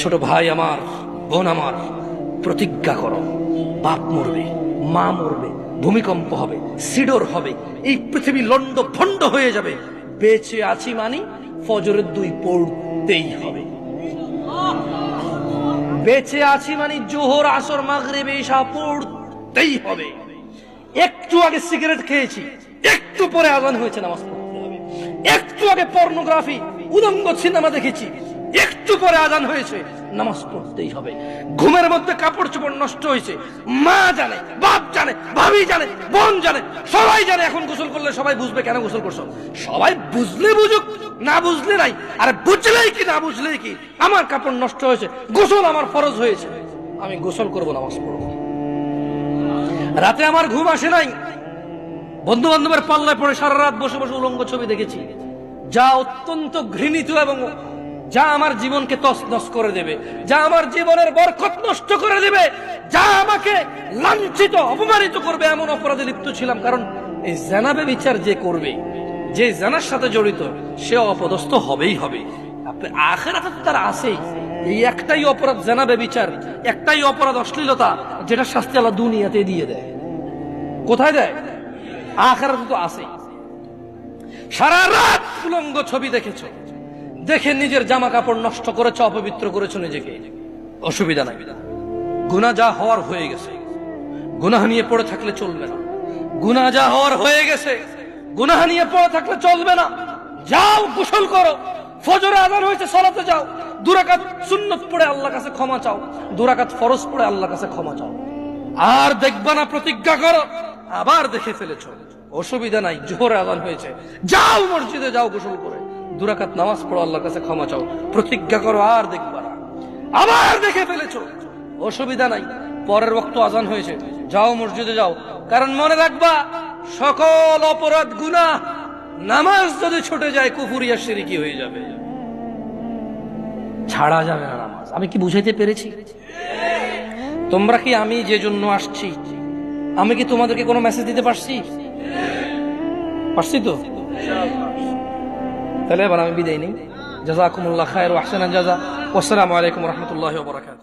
ছোট ভাই আমার, বোন আমার, প্রতিজ্ঞা করো, বাপ মরবে, মা মরবে, ভূমিকম্প হবে, সিডর হবে, এই পৃথিবী লন্ড ভন্ড হয়ে যাবে, বেঁচে আছি মানি ফজরের 2 পড়তেই হবে। বেঁচে আছি মানে জোহর, আসর, মাগরিব, ইশা পড়তেই হবে। একটু আগে সিগারেট খেয়েছি, একটু পরে আজান হয়েছে, নামাজ পড়তে হবে। একটু আগে পর্নোগ্রাফি, উদঙ্গ সিনেমা দেখেছি, একটু পরে আজান হয়েছে, নামাজ পড়তেই হবে। ঘুমের মধ্যে কাপড় চোপড় নষ্ট হয়েছে, মা জানে, বাপ জানে, ভাবি জানে, বোন জানে, সবাই জানে। এখন গোসল করলে সবাই বুঝবে কেন গোসল করছো। সবাই বুঝলে বুঝুক, না বুঝলে নাই। আর বুঝলেই কি না বুঝলেই কি, আমার কাপড় নষ্ট হয়েছে, গোসল আমার ফরজ হয়েছে, আমি গোসল করবো, নামাজ পড়বো। রাতে আমার ঘুম আসে নাই, বন্ধু বান্ধবের পাল্লায় পড়ে সারা রাত বসে বসে উলঙ্গ ছবি দেখেছি, যা অত্যন্ত ঘৃণিত এবং যা আমার জীবনকে তছনছ করে দেবে, যা আমার জীবনের বরকত নষ্ট করে দেবে, যা আমাকে লাঞ্ছিত অপমানিত করবে, এমন অপরাধে লিপ্ত ছিলাম। কারণ এই জানাবে বিচার যে করবে, যে জানার সাথে জড়িত, সে অপদস্থ হবেই হবে। আখিরাতে তো তার আছেই। এই একটাই অপরাধ জানাবে বিচার, একটাই অপরাধ অশ্লীলতা, যেটা শাস্তি আল্লাহ দুনিয়াতে দিয়ে দেয়। কোথায় দেয়? আখিরাতে তো আছেই। সারা রাত উলঙ্গ ছবি দেখেছো, দেখে নিজের জামা কাপড় নষ্ট করেছো, অপবিত্র করেছো নিজেকে, অসুবিধা নাই। গুনাহ যা হওয়ার হয়ে গেছে, গুনাহ নিয়ে পড়ে থাকলে চলবে না। গুনাহ যা হওয়ার হয়ে গেছে, গুনাহ নিয়ে পড়ে থাকলে চলবে না। যাও গোসল করো, ফজরে আযান হয়েছে, সালাতে যাও, 2 রাকাত সুন্নাত পড়ে আল্লাহর কাছে ক্ষমা চাও, 2 রাকাত ফরজ পড়ে আল্লাহর কাছে ক্ষমা চাও। আর দেখবা না, প্রতিজ্ঞা করো। আবার দেখে ফেলেছো, অসুবিধা নাই, জোহরে আযান হয়েছে, যাও মসজিদে, যাও গোসল করে 2 রাকাত নামাজ পড়ো, আল্লাহর কাছে ক্ষমা চাও, প্রতিজ্ঞা করো, আর দেখবা না। আবার দেখে ফেলেছো, অসুবিধা নাই, পরের ওয়াক্ত আযান হয়েছে, যাও মসজিদে যাও। কারণ মনে রাখবা, সকল অপরাধ গুনাহ, নামাজ যদি ছুটে যায় কুফরিয়া শিরকি হয়ে যাবে, ছাড়া যাবে না নামাজ। আমি কি বুঝাইতে পেরেছি? তোমরা কি, আমি যে জন্য আসছি, আমি কি তোমাদেরকে কোনো মেসেজ দিতে পারছি? পারছি তো? তাহলে এবার আমি বিদায় নেই। জাযাকুমুল্লাহ খায়র ওয়া আহসানাল জাযা। ওয়াসসালামু আলাইকুম ওয়া রাহমাতুল্লাহি ওয়া বারাকাতুহু।